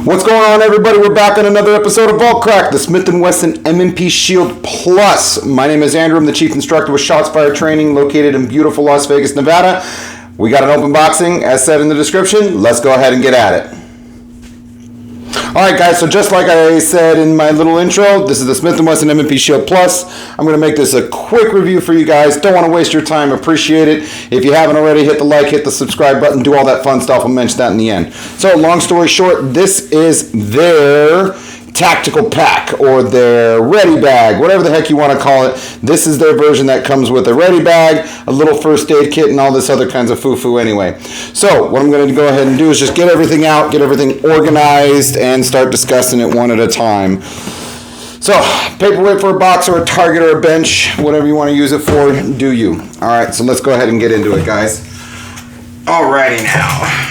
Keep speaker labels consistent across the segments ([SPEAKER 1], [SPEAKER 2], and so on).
[SPEAKER 1] What's going on, everybody? We're back on another episode of Vault Crack, the Smith Wesson M&P Shield Plus. My name is Andrew. I'm the chief instructor with Shots Fired Training, located in beautiful Las Vegas, Nevada. We got an open boxing, as said in the description. Let's go ahead and get at it. Alright guys, so just like I said in my little intro, this is the Smith & Wesson M&P Shield Plus. I'm going to make this a quick review for you guys. Don't want to waste your time. Appreciate it. If you haven't already, hit the like, hit the subscribe button, do all that fun stuff. I'll mention that in the end. So long story short, this is their tactical pack or their ready bag, whatever the heck you want to call it. This is their version that comes with a ready bag, a little first aid kit, and all this other kinds of foo-foo anyway. So what I'm going to go ahead and do is just get everything out, get everything organized, and start discussing it one at a time. So, paperweight for a box or a target or a bench, whatever you want to use it for, do you. Alright, so let's go ahead and get into it, guys. Alrighty now.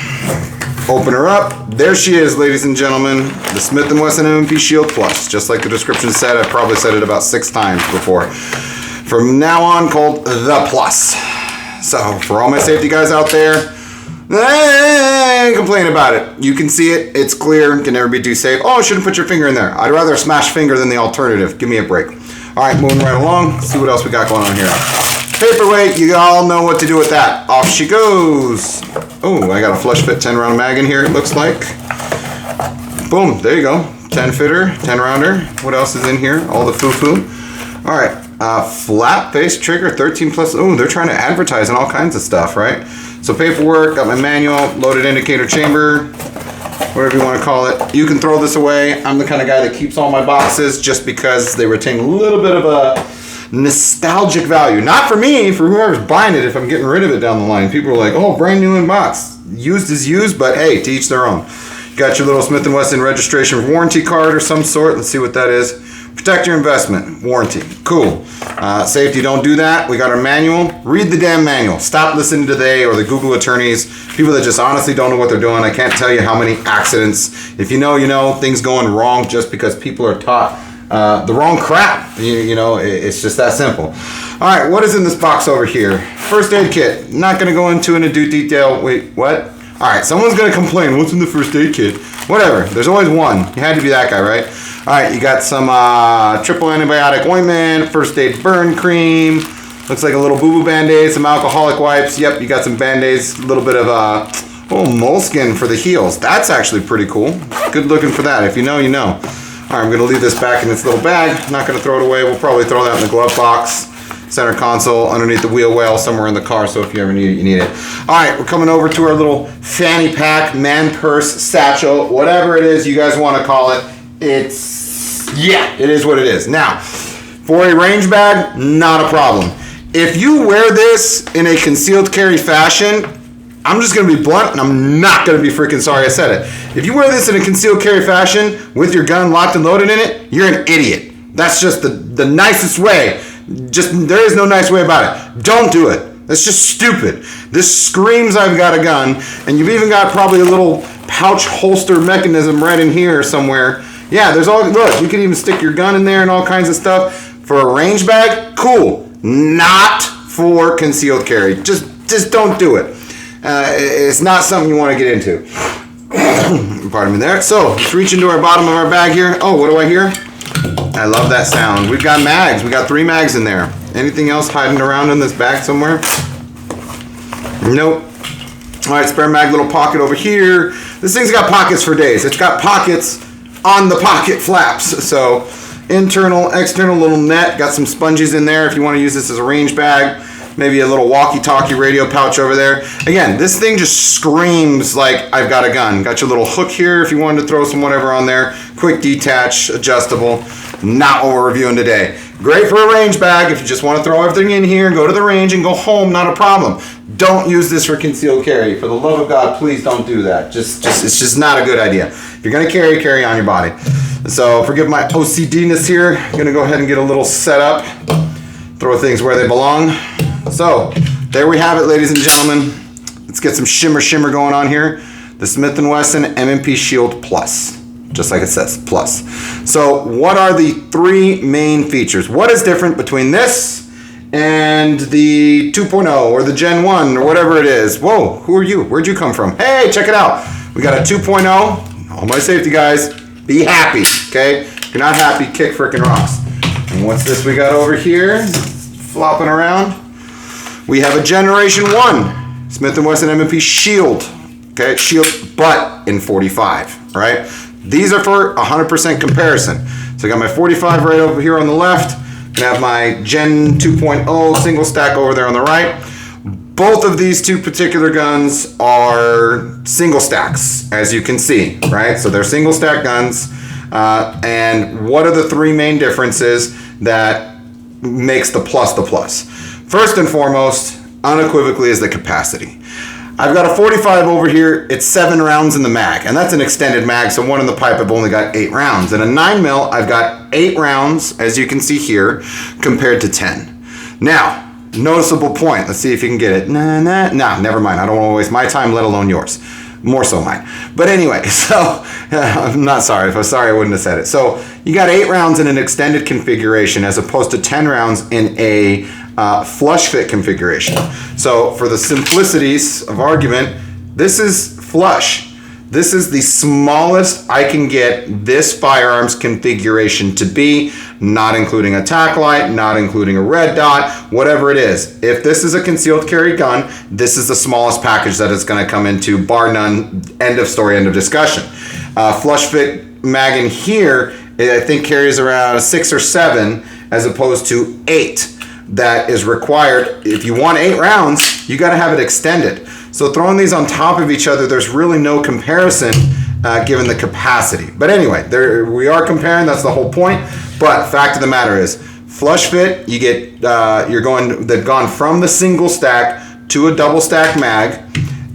[SPEAKER 1] Open her up. There she is, ladies and gentlemen. The Smith & Wesson M&P Shield Plus. Just like the description said, I've probably said it about 6 times before. From now on, called the Plus. So, for all my safety guys out there, complain about it. You can see it. It's clear. Can never be too safe. Oh, I shouldn't put your finger in there. I'd rather smash finger than the alternative. Give me a break. Alright, moving right along. Let's see what else we got going on here. Paperweight, you all know what to do with that. Off she goes. Oh, I got a flush fit 10 round mag in here, it looks like. Boom, there you go. 10 fitter, 10 rounder. What else is in here? All the foo-foo. All right, flat face trigger, 13 plus. Oh, they're trying to advertise and all kinds of stuff, right? So paperwork, got my manual, loaded indicator chamber, whatever you want to call it. You can throw this away. I'm the kind of guy that keeps all my boxes just because they retain a little bit of a nostalgic value. Not for me, for whoever's buying it if I'm getting rid of it down the line. People are like, oh, brand new in box. Used is used, but hey, to each their own. You got your little Smith & Wesson registration warranty card or some sort. Let's see what that is. Protect your investment. Warranty. Cool. Safety, don't do that. We got our manual. Read the damn manual. Stop listening to they or the Google attorneys. People that just honestly don't know what they're doing. I can't tell you how many accidents. If you know, you know. Things going wrong just because people are taught the wrong crap. You know, it's just that simple. All right, what is in this box over here? First aid kit. Not going to go into detail. Wait, what? All right, someone's going to complain. What's in the first aid kit? Whatever. There's always one. You had to be that guy, right? All right, you got some triple antibiotic ointment, first aid burn cream. Looks like a little boo-boo Band-Aid, some alcoholic wipes. Yep, you got some Band-Aids, a little bit of moleskin for the heels. That's actually pretty cool. Good looking for that. If you know, you know. All right, I'm going to leave this back in its little bag. Not going to throw it away. We'll probably throw that in the glove box, center console, underneath the wheel well, somewhere in the car, so if you ever need it, you need it. All right, we're coming over to our little fanny pack, man purse, satchel, whatever it is you guys want to call it. It is what it is. Now, for a range bag, not a problem. If you wear this in a concealed carry fashion, I'm just going to be blunt, and I'm not going to be freaking sorry I said it. If you wear this in a concealed carry fashion with your gun locked and loaded in it, you're an idiot. That's just the nicest way. There is no nice way about it. Don't do it. That's just stupid. This screams I've got a gun, and you've even got probably a little pouch holster mechanism right in here somewhere. Yeah, there's all, look, you can even stick your gun in there and all kinds of stuff. For a range bag, cool. Not for concealed carry. Just don't do it. It's not something you want to get into. Pardon me there. So, let's reach into our bottom of our bag here. Oh, what do I hear? I love that sound. We've got mags. We got 3 mags in there. Anything else hiding around in this bag somewhere? Nope. All right, spare mag little pocket over here. This thing's got pockets for days. It's got pockets on the pocket flaps. So, internal, external little net. Got some sponges in there if you want to use this as a range bag. Maybe a little walkie-talkie radio pouch over there. Again, this thing just screams like I've got a gun. Got your little hook here if you wanted to throw some whatever on there. Quick detach, adjustable. Not what we're reviewing today. Great for a range bag if you just want to throw everything in here and go to the range and go home, not a problem. Don't use this for concealed carry. For the love of God, please don't do that. It's just not a good idea. If you're going to carry on your body. So forgive my OCD-ness here. I'm going to go ahead and get a little set up. Throw things where they belong. So, there we have it, ladies and gentlemen. Let's get some shimmer going on here. The Smith & Wesson M&P Shield Plus. Just like it says, Plus. So, what are the 3 main features? What is different between this and the 2.0 or the Gen 1 or whatever it is? Whoa, who are you? Where'd you come from? Hey, check it out. We got a 2.0. All my safety guys, be happy, okay? If you're not happy, kick frickin' rocks. And what's this we got over here? Flopping around. We have a Generation 1 Smith Wesson M&P Shield. Okay, Shield, but in 45, right? These are for 100% comparison. So I got my 45 right over here on the left. I have my Gen 2.0 single stack over there on the right. Both of these two particular guns are single stacks, as you can see, right? So they're single stack guns. And what are the three main differences that makes the plus the plus? First and foremost, unequivocally, is the capacity. I've got a 45 over here, it's 7 rounds in the mag, and that's an extended mag, so one in the pipe I've only got 8 rounds. In a 9mm, I've got 8 rounds, as you can see here, compared to 10. Now, noticeable point, let's see if you can get it. Nah, never mind, I don't want to waste my time, let alone yours. More so mine. But anyway, so, I'm not sorry, if I was sorry I wouldn't have said it. So, you got 8 rounds in an extended configuration as opposed to 10 rounds in a flush fit configuration. So for the simplicities of argument, this is flush. This is the smallest I can get this firearms configuration to be, not including a tack light, not including a red dot, whatever it is. If this is a concealed carry gun, this is the smallest package that it's going to come into, bar none, end of story, end of discussion. Flush fit mag in here, I think carries around 6 or 7 as opposed to 8. That is required. If you want 8 rounds, you got to have it extended. So throwing these on top of each other, there's really no comparison given the capacity. But anyway, there we are comparing. That's the whole point. But fact of the matter is, flush fit, you get they've gone from the single stack to a double stack mag,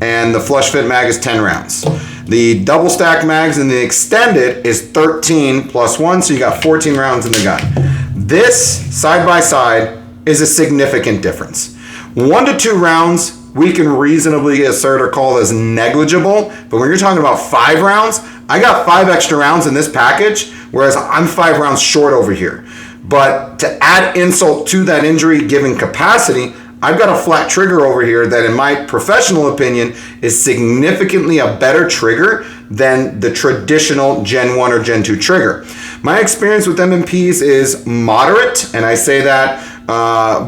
[SPEAKER 1] and the flush fit mag is 10 rounds. The double stack mags and the extended is 13 plus 1, so you got 14 rounds in the gun. This side by side is a significant difference. 1 to 2 rounds we can reasonably assert or call as negligible, but when you're talking about 5 rounds, I got 5 extra rounds in this package, whereas I'm 5 rounds short over here. But to add insult to that injury given capacity, I've got a flat trigger over here that in my professional opinion is significantly a better trigger than the traditional Gen 1 or Gen 2 trigger. My experience with M&Ps is moderate, and I say that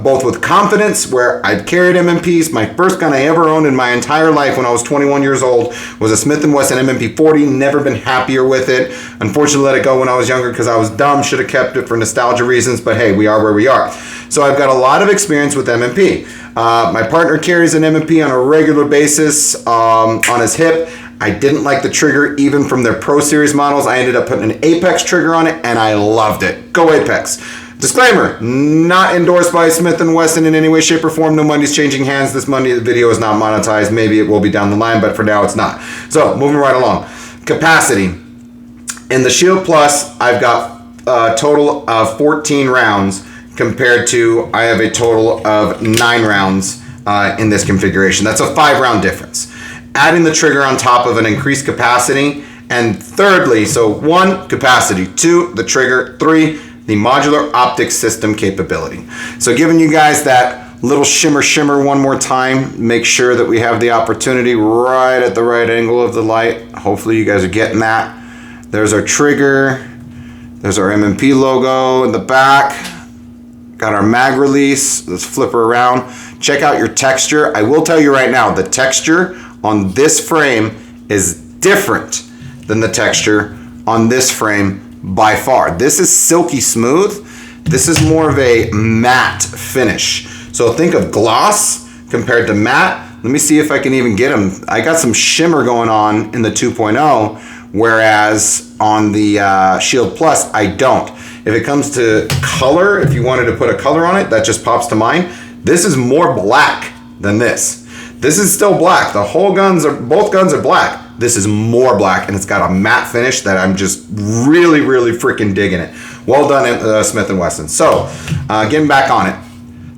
[SPEAKER 1] both with confidence, where I've carried M&Ps. My first gun I ever owned in my entire life when I was 21 years old was a Smith Wesson M&P 40. Never been happier with it. Unfortunately, let it go when I was younger because I was dumb. Should have kept it for nostalgia reasons, but hey, we are where we are. So I've got a lot of experience with M&P. My partner carries an M&P on a regular basis on his hip. I didn't like the trigger even from their Pro Series models. I ended up putting an Apex trigger on it and I loved it. Go Apex. Disclaimer, not endorsed by Smith & Wesson in any way, shape, or form. No money's changing hands. This money, the video is not monetized. Maybe it will be down the line, but for now it's not. So, moving right along. Capacity. In the Shield Plus, I've got a total of 14 rounds compared to, I have a total of 9 rounds in this configuration. That's a 5-round difference. Adding the trigger on top of an increased capacity, and thirdly, so 1, capacity, 2, the trigger, 3, the modular optic system capability. So giving you guys that little shimmer one more time, make sure that we have the opportunity right at the right angle of the light. Hopefully you guys are getting that. There's our trigger. There's our M&P logo in the back. Got our mag release. Let's flip her around. Check out your texture. I will tell you right now, the texture on this frame is different than the texture on this frame by far. This is silky smooth. This is more of a matte finish. So think of gloss compared to matte. Let me see if I can even get them. I got some shimmer going on in the 2.0, whereas on the Shield Plus, I don't. If it comes to color, if you wanted to put a color on it, that just pops to mind. This is more black than this. This is still black. The whole both guns are black. This is more black, and it's got a matte finish that I'm just really freaking digging it. Well done, Smith & Wesson. So, getting back on it.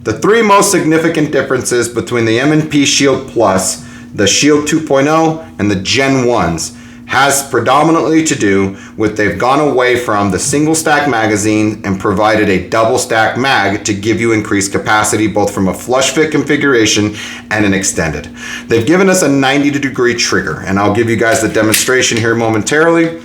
[SPEAKER 1] The 3 most significant differences between the M&P Shield Plus, the Shield 2.0, and the Gen 1s has predominantly to do with they've gone away from the single stack magazine and provided a double stack mag to give you increased capacity, both from a flush fit configuration and an extended. They've given us a 90-degree trigger, and I'll give you guys the demonstration here momentarily.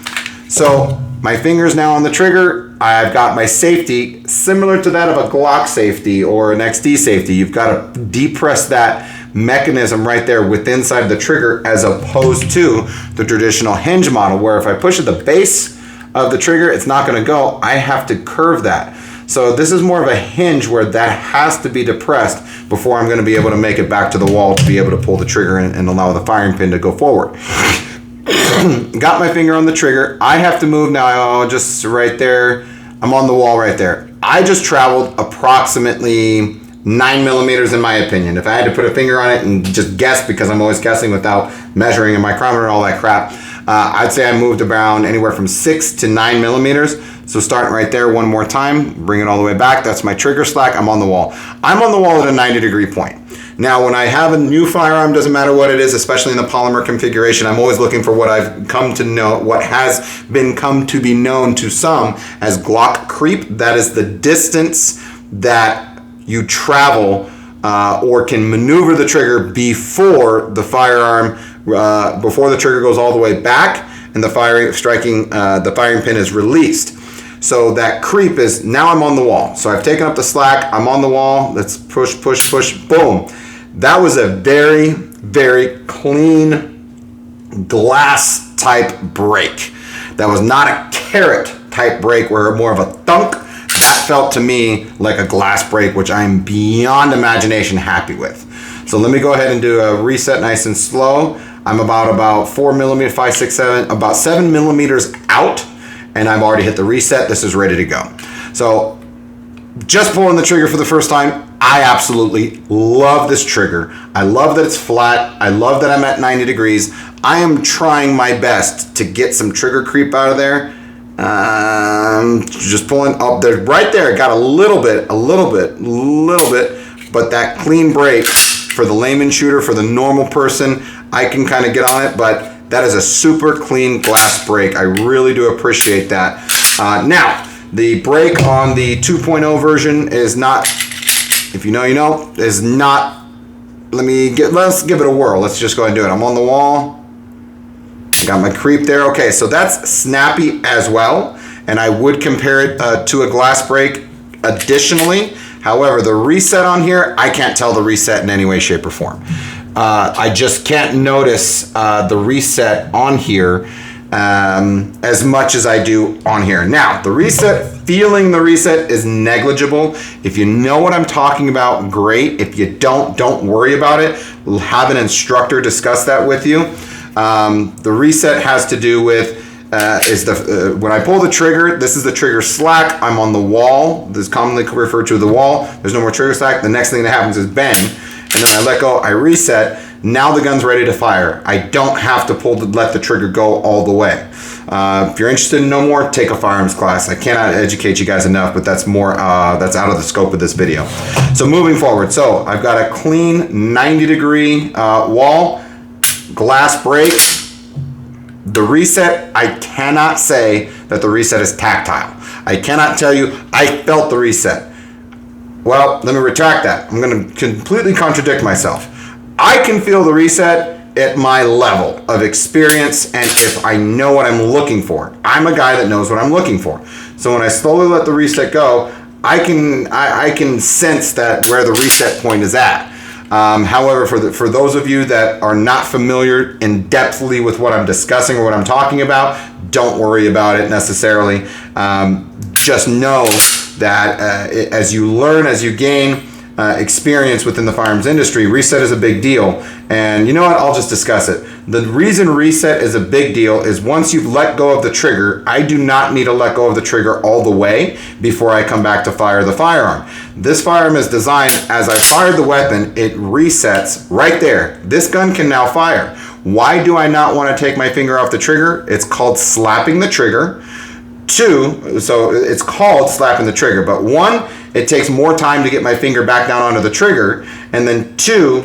[SPEAKER 1] So my finger's now on the trigger. I've got my safety similar to that of a Glock safety or an XD safety. You've got to depress that mechanism right there with inside the trigger, as opposed to the traditional hinge model where if I push at the base of the trigger, it's not going to go. I have to curve that. So this is more of a hinge where that has to be depressed before I'm going to be able to make it back to the wall to be able to pull the trigger and allow the firing pin to go forward. Got my finger on the trigger. I have to move now, just right there. I'm on the wall right there. I just traveled approximately 9 millimeters in my opinion. If I had to put a finger on it and just guess, because I'm always guessing without measuring a micrometer and all that crap, I'd say I moved around anywhere from 6 to 9 millimeters. So starting right there one more time, bring it all the way back. That's my trigger slack. I'm on the wall. I'm on the wall at a 90-degree point. Now, when I have a new firearm, doesn't matter what it is, especially in the polymer configuration, I'm always looking for what I've come to know, what has been come to be known to some as Glock creep. That is the distance that you travel or can maneuver the trigger before the firearm, before the trigger goes all the way back and the firing pin is released. So that creep is, now I'm on the wall. So I've taken up the slack, I'm on the wall, let's push, push, push, boom. That was a very, very clean glass type break. That was not a carrot type break where more of a thunk. That felt to me like a glass break, which I'm beyond imagination happy with. So let me go ahead and do a reset nice and slow. I'm about 4 millimeters, 5, 6, 7, about 7 millimeters out, and I've already hit the reset. This is ready to go. So just pulling the trigger for the first time, I absolutely love this trigger. I love that it's flat. I love that I'm at 90 degrees. I am trying my best to get some trigger creep out of there. Just pulling up there, right there. Got a little bit, but that clean break for the layman shooter, for the normal person, I can kind of get on it, but that is a super clean glass break. I really do appreciate that. Now, the break on the 2.0 version is not, if you know, you know, is not, let's give it a whirl. Let's just go ahead and do it. I'm on the wall. Got my creep there. Okay, so that's snappy as well, and I would compare it to a glass break additionally. However, the reset on here, I can't tell the reset in any way, shape, or form. I just can't notice the reset on here as much as I do on here. Now, the reset, feeling the reset is negligible. If you know what I'm talking about, great. If you don't worry about it. We'll have an instructor discuss that with you. The reset has to do with when I pull the trigger, this is the trigger slack. I'm on the wall. This is commonly referred to as the wall. There's no more trigger slack. The next thing that happens is bang, and then I let go. I reset. Now the gun's ready to fire. I don't have to let the trigger go all the way. If you're interested in know more, take a firearms class. I cannot educate you guys enough, but that's more that's out of the scope of this video. So moving forward, so I've got a clean 90-degree wall, glass break. The reset, I cannot say that the reset is tactile. I cannot tell you I felt the reset. Well, let me retract that. I'm going to completely contradict myself. I can feel the reset at my level of experience and if I know what I'm looking for. I'm a guy that knows what I'm looking for. So when I slowly let the reset go, I can sense that where the reset point is at. However, for those of you that are not familiar in depthly with what I'm discussing or what I'm talking about, don't worry about it necessarily. Just know that as you learn, as you gain experience within the firearms industry, reset is a big deal. And you know what? I'll just discuss it. The reason reset is a big deal is once you've let go of the trigger, I do not need to let go of the trigger all the way before I come back to fire the firearm. This firearm is designed, as I fired the weapon, it resets right there. This gun can now fire. Why do I not want to take my finger off the trigger? It's called slapping the trigger. Two, so it's called slapping the trigger, but one, it takes more time to get my finger back down onto the trigger, and then two,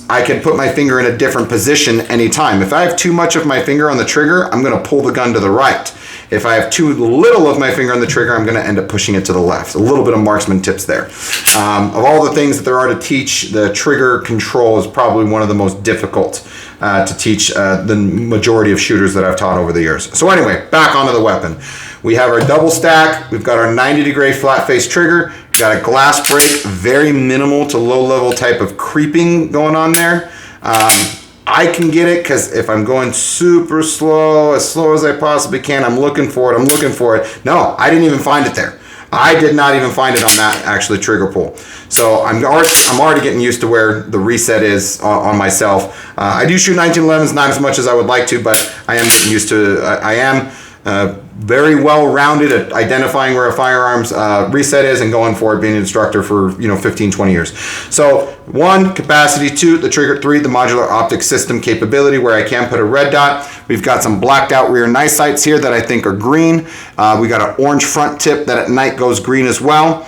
[SPEAKER 1] I can put my finger in a different position anytime. If I have too much of my finger on the trigger, I'm going to pull the gun to the right. If I have too little of my finger on the trigger, I'm going to end up pushing it to the left. A little bit of marksman tips there. Of all the things that there are to teach, the trigger control is probably one of the most difficult to teach the majority of shooters that I've taught over the years. So anyway, back onto the weapon. We have our double stack. We've got our 90-degree flat face trigger. We've got a glass break, very minimal to low level type of creeping going on there. I can get it because if I'm going super slow as I possibly can, I'm looking for it. No, I didn't even find it there. I did not even find it on that actually trigger pull. So I'm already getting used to where the reset is on myself. I do shoot 1911s, not as much as I would like to, but I am getting used to it. I am very well rounded at identifying where a firearms reset is and going for it, being an instructor for 15, 20 years. So 1, capacity. 2, the trigger. 3, the modular optic system capability where I can put a red dot. We've got some blacked out rear night sights here that I think are green. We got an orange front tip that at night goes green as well.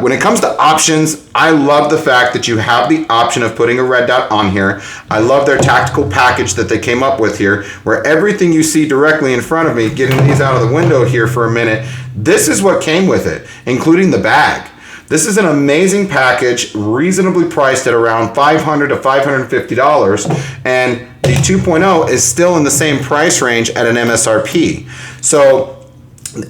[SPEAKER 1] When it comes to options, I love the fact that you have the option of putting a red dot on here. I love their tactical package that they came up with here, where everything you see directly in front of me, getting these out of the window here for a minute, this is what came with it, including the bag. This is an amazing package, reasonably priced at around $500 to $550, and the 2.0 is still in the same price range at an MSRP. So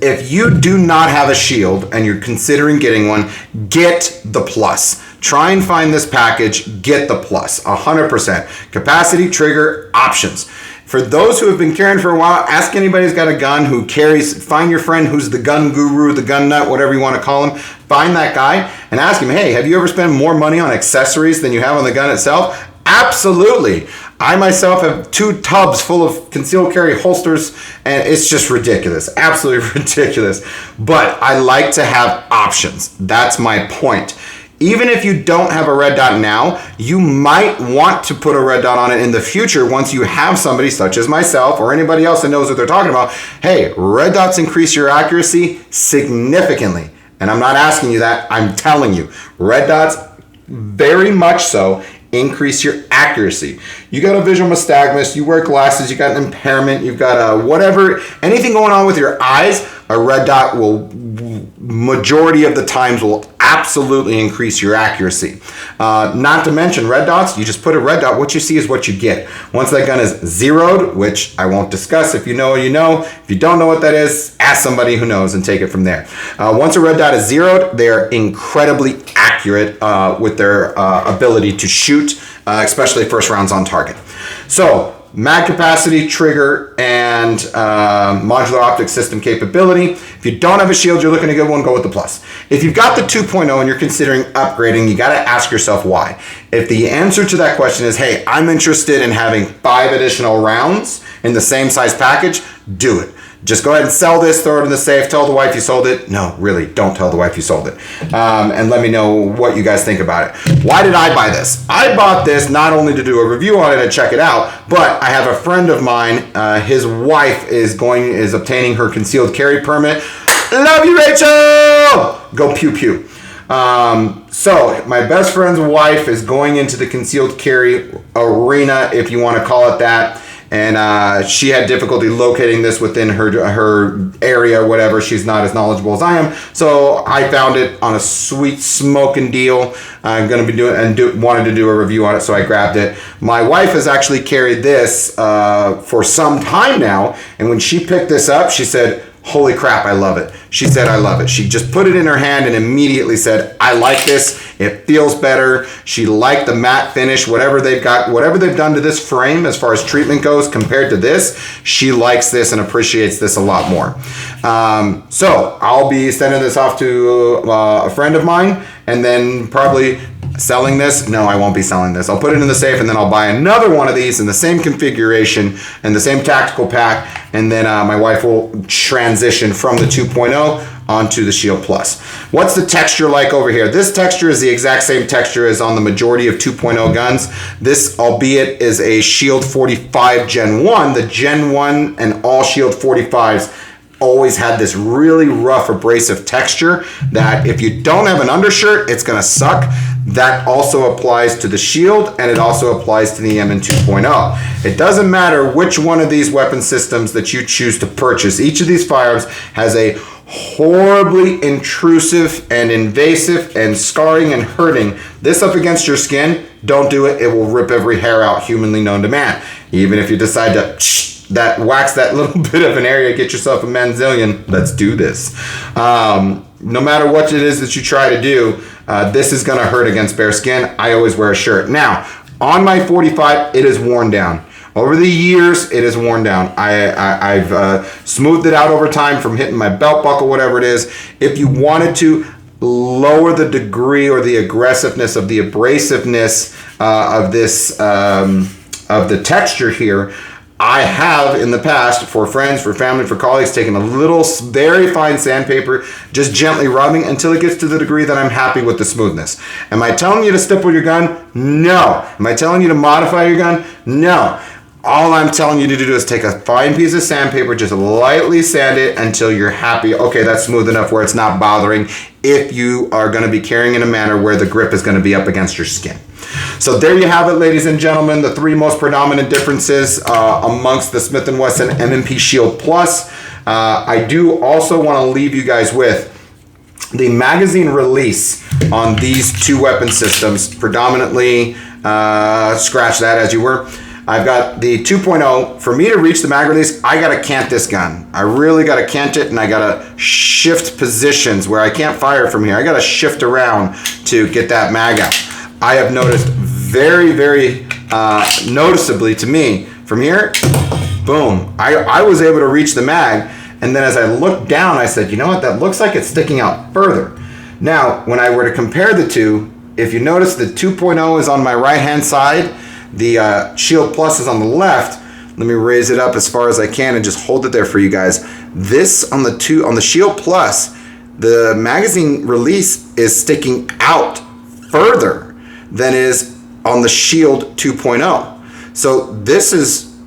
[SPEAKER 1] if you do not have a Shield and you're considering getting one, get the Plus. Try and find this package, get the Plus, 100%. Capacity, trigger, options. For those who have been carrying for a while, ask anybody who's got a gun who carries, find your friend who's the gun guru, the gun nut, whatever you want to call him. Find that guy and ask him, hey, have you ever spent more money on accessories than you have on the gun itself? Absolutely. I myself have 2 tubs full of concealed carry holsters, and it's just ridiculous. Absolutely ridiculous. But I like to have options. That's my point. Even if you don't have a red dot now, you might want to put a red dot on it in the future once you have somebody such as myself or anybody else that knows what they're talking about. Hey, red dots increase your accuracy significantly. And I'm not asking you that. I'm telling you. Red dots, very much so, increase your accuracy. You got a visual nystagmus, you wear glasses, you got an impairment, you've got a whatever, anything going on with your eyes, a red dot will, majority of the times, will absolutely increase your accuracy. Not to mention red dots, you just put a red dot, what you see is what you get. Once that gun is zeroed, which I won't discuss, if you know, you know. If you don't know what that is, ask somebody who knows and take it from there. Once a red dot is zeroed, they're incredibly accurate with their ability to shoot, especially first rounds on target. So, mag capacity, trigger, and modular optic system capability. If you don't have a Shield, you're looking to get one, go with the Plus. If you've got the 2.0 and you're considering upgrading, you got to ask yourself why. If the answer to that question is, hey, I'm interested in having 5 additional rounds in the same size package, do it. Just go ahead and sell this, throw it in the safe, tell the wife you sold it. No, really, don't tell the wife you sold it. And let me know what you guys think about it. Why did I buy this? I bought this not only to do a review on it and check it out, but I have a friend of mine, his wife is obtaining her concealed carry permit. Love you, Rachel! Go pew pew. So my best friend's wife is going into the concealed carry arena, if you want to call it that. And she had difficulty locating this within her area or whatever. She's not as knowledgeable as I am. So I found it on a sweet smoking deal. I'm going to be doing and wanted to do a review on it, so I grabbed it. My wife has actually carried this for some time now. And when she picked this up, she said, holy crap, I love it. She said, I love it. She just put it in her hand and immediately said, I like this. It feels better. She liked the matte finish, whatever they've done to this frame as far as treatment goes compared to this, she likes this and appreciates this a lot more. So I'll be sending this off to a friend of mine and then probably selling this. No, I won't be selling this. I'll put it in the safe and then I'll buy another one of these in the same configuration and the same tactical pack, and then my wife will transition from the 2.0 onto the Shield Plus. What's the texture like over here? This texture is the exact same texture as on the majority of 2.0 guns. This, albeit, is a Shield 45 Gen 1. The Gen 1 and all Shield 45s always had this really rough abrasive texture that if you don't have an undershirt, it's going to suck. That also applies to the Shield, and it also applies to the Annnnnd 2.0. It doesn't matter which one of these weapon systems that you choose to purchase. Each of these firearms has a horribly intrusive and invasive and scarring and hurting. This up against your skin, don't do it. It will rip every hair out humanly known to man. Even if you decide to wax that little bit of an area, get yourself a manzillion, let's do this. No matter what it is that you try to do, this is going to hurt against bare skin. I always wear a shirt. Now, on my 45, it is worn down. Over the years, it is worn down. I've smoothed it out over time from hitting my belt buckle, whatever it is. If you wanted to lower the degree or the aggressiveness of the abrasiveness of this, of the texture here, I have in the past, for friends, for family, for colleagues, taken a little very fine sandpaper, just gently rubbing until it gets to the degree that I'm happy with the smoothness. Am I telling you to stipple your gun? No. Am I telling you to modify your gun? No. All I'm telling you to do is take a fine piece of sandpaper, just lightly sand it until you're happy. Okay, that's smooth enough where it's not bothering if you are going to be carrying in a manner where the grip is going to be up against your skin. So there you have it, ladies and gentlemen, the three most predominant differences amongst the Smith & Wesson M&P Shield Plus. I do also want to leave you guys with the magazine release on these two weapon systems, predominantly, scratch that as you were. I've got the 2.0. For me to reach the mag release, I got to cant this gun. I really got to cant it, and I got to shift positions where I can't fire from here. I got to shift around to get that mag out. I have noticed very, very noticeably to me, from here, boom, I was able to reach the mag, and then as I looked down, I said, you know what, that looks like it's sticking out further. Now, when I were to compare the two, if you notice the 2.0 is on my right-hand side, the Shield Plus is on the left. Let me raise it up as far as I can and just hold it there for you guys. This on the Shield Plus, the magazine release is sticking out further than is on the Shield 2.0. So this is,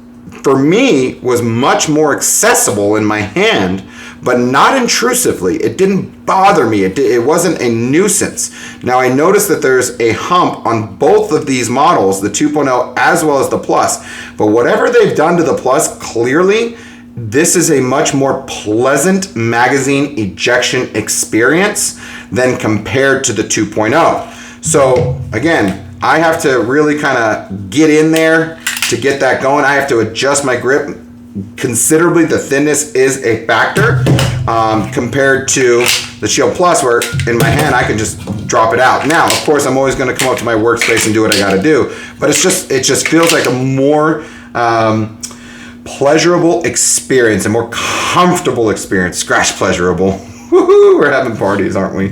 [SPEAKER 1] for me, was much more accessible in my hand, but not intrusively. It didn't bother me. It wasn't a nuisance. Now I noticed that there's a hump on both of these models, the 2.0 as well as the Plus. But whatever they've done to the Plus, clearly, this is a much more pleasant magazine ejection experience than compared to the 2.0. So again, I have to really kind of get in there to get that going. I have to adjust my grip considerably. The thinness is a factor compared to the Shield Plus, where in my hand I can just drop it out. Now, of course, I'm always going to come up to my workspace and do what I got to do, but it just feels like a more pleasurable experience, a more comfortable experience. Scratch pleasurable. Woohoo! We're having parties, aren't we?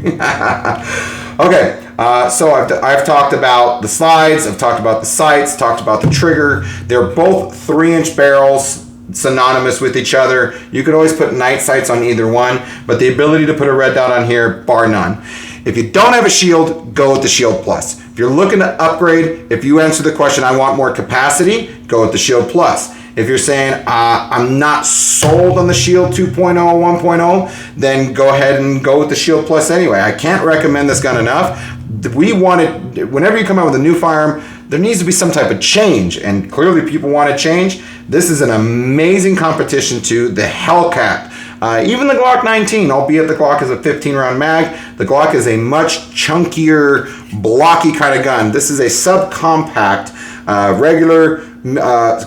[SPEAKER 1] Okay. So I've talked about the slides, I've talked about the sights, talked about the trigger. They're both 3-inch barrels, synonymous with each other. You could always put night sights on either one, but the ability to put a red dot on here, bar none. If you don't have a Shield, go with the Shield Plus. If you're looking to upgrade, if you answer the question, I want more capacity, go with the Shield Plus. If you're saying, I'm not sold on the Shield 2.0 or 1.0, then go ahead and go with the Shield Plus anyway. I can't recommend this gun enough. Whenever you come out with a new firearm, there needs to be some type of change, and clearly people want to change. This is an amazing competition to the Hellcat. Even the Glock 19, albeit the Glock is a 15-round mag, the Glock is a much chunkier, blocky kind of gun. This is a subcompact, regular,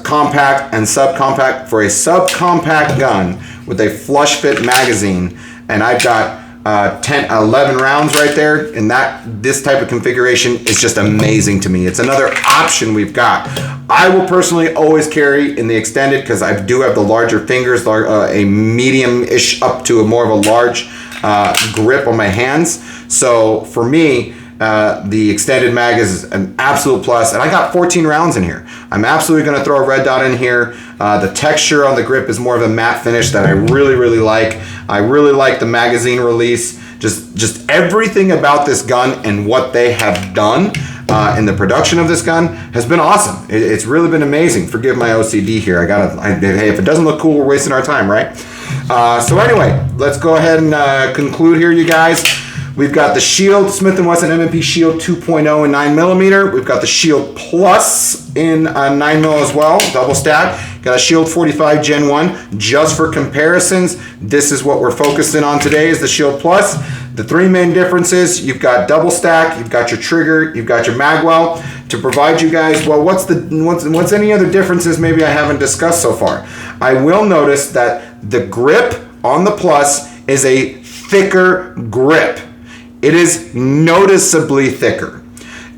[SPEAKER 1] compact, and subcompact. For a subcompact gun with a flush fit magazine, and I've got 11 rounds right there, and this type of configuration is just amazing to me. It's another option we've got. I will personally always carry in the extended because I do have the larger fingers, a medium-ish up to a more of a large grip on my hands. So for me, the extended mag is an absolute plus, and I got 14 rounds in here. I'm absolutely going to throw a red dot in here. The texture on the grip is more of a matte finish that I really, really like. I really like the magazine release. Just everything about this gun and what they have done in the production of this gun has been awesome. It's really been amazing. Forgive my OCD here. Hey, if it doesn't look cool, we're wasting our time, right? So anyway, let's go ahead and conclude here, you guys. We've got the Shield, Smith Wesson M&P Shield 2.0 in 9mm. We've got the Shield Plus in 9mm as well, double stack. Got a Shield 45 Gen 1. Just for comparisons, this is what we're focusing on today is the Shield Plus. The three main differences, you've got double stack, you've got your trigger, you've got your magwell. To provide you guys, well, what's any other differences maybe I haven't discussed so far? I will notice that the grip on the Plus is a thicker grip. It is noticeably thicker.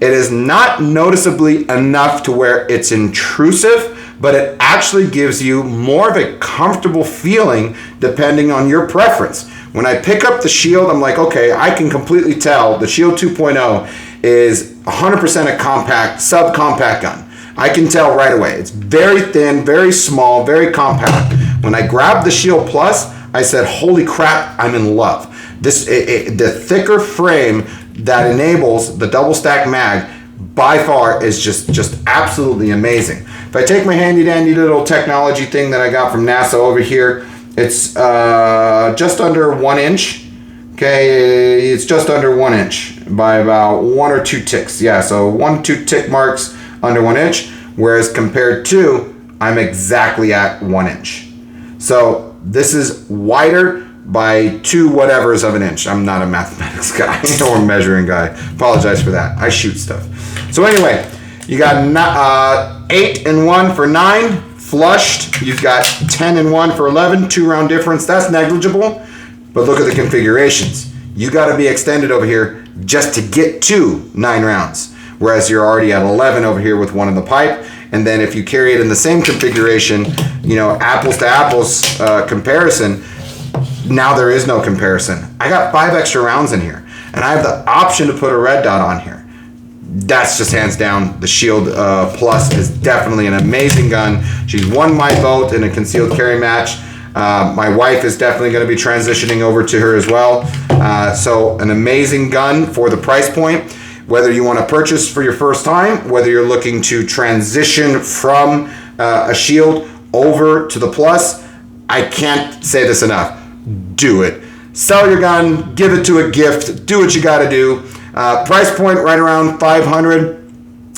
[SPEAKER 1] It is not noticeably enough to where it's intrusive, but it actually gives you more of a comfortable feeling depending on your preference. When I pick up the Shield, I'm like, okay, I can completely tell the Shield 2.0 is 100% a compact, subcompact gun. I can tell right away. It's very thin, very small, very compact. When I grabbed the Shield Plus, I said, holy crap, I'm in love. The thicker frame that enables the double stack mag by far is just absolutely amazing. If I take my handy dandy little technology thing that I got from NASA over here, it's just under 1 inch. Okay, it's just under 1 inch by about 1 or 2 ticks. Yeah, so 1 or 2 tick marks under 1 inch, whereas compared to, I'm exactly at 1 inch. So this is wider by 2 whatevers of an inch. I'm not a mathematics guy or a measuring guy. Apologize for that. I shoot stuff. So anyway, you got 8 and 1 for 9 flushed. You've got 10 and 1 for 11. 2 round difference. That's negligible. But look at the configurations. You got to be extended over here just to get to 9 rounds. Whereas you're already at 11 over here with 1 in the pipe. And then if you carry it in the same configuration, you know, apples to apples comparison, now there is no comparison. I got 5 extra rounds in here, and I have the option to put a red dot on here. That's just hands down. The Shield Plus is definitely an amazing gun. She's won my vote in a concealed carry match. My wife is definitely going to be transitioning over to her as well. So an amazing gun for the price point. Whether you want to purchase for your first time, whether you're looking to transition from a Shield over to the Plus, I can't say this enough. Do it. Sell your gun, give it to a gift, do what you got to do. Price point right around 500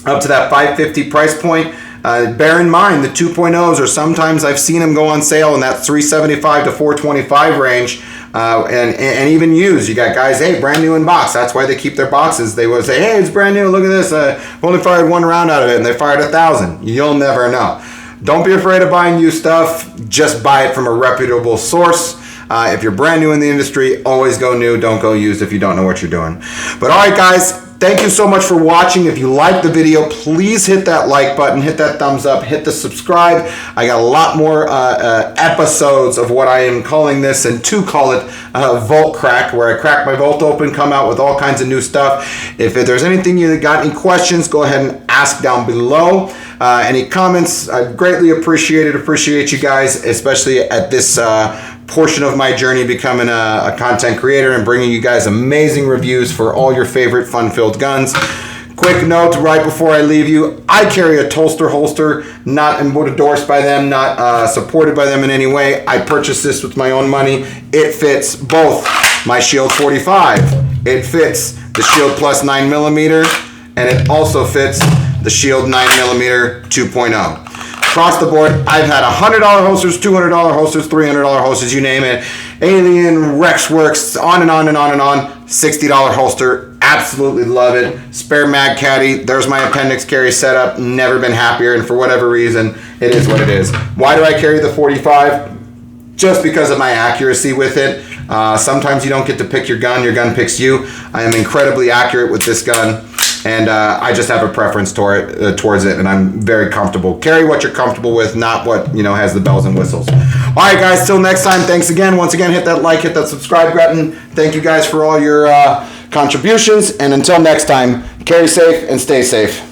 [SPEAKER 1] up to that 550 price point. Bear in mind the 2.0s are sometimes I've seen them go on sale in that 375 to 425 range. And even used. You got guys, hey, brand new in box. That's why they keep their boxes. They will say, hey, it's brand new. Look at this. Only fired 1 round out of it, and they fired 1,000. You'll never know. Don't be afraid of buying new stuff. Just buy it from a reputable source. If you're brand new in the industry, always go new. Don't go used if you don't know what you're doing. But all right, guys, thank you so much for watching. If you liked the video, please hit that like button, hit that thumbs up, hit the subscribe. I got a lot more episodes of what I am calling this, and to call it Vault Crack, where I crack my vault open, come out with all kinds of new stuff. If there's anything you got, any questions, go ahead and ask down below. Any comments, I greatly appreciate it. Appreciate you guys, especially at this portion of my journey becoming a content creator and bringing you guys amazing reviews for all your favorite fun-filled guns. Quick note right before I leave you, I carry a Tolster holster, not endorsed by them, not supported by them in any way. I purchased this with my own money. It fits both my Shield 45, it fits the Shield Plus 9mm, and it also fits the Shield 9mm 2.0. Across the board, I've had $100 holsters, $200 holsters, $300 holsters, you name it. Alien, Rexworks, on and on and on and on. $60 holster, absolutely love it. Spare mag caddy, there's my appendix carry setup. Never been happier, and for whatever reason, it is what it is. Why do I carry the 45? Just because of my accuracy with it. Sometimes you don't get to pick your gun picks you. I am incredibly accurate with this gun. And I just have a preference towards it, and I'm very comfortable. Carry what you're comfortable with, not what, has the bells and whistles. All right, guys, till next time, thanks again. Once again, hit that like, hit that subscribe button. Thank you guys for all your contributions, and until next time, carry safe and stay safe.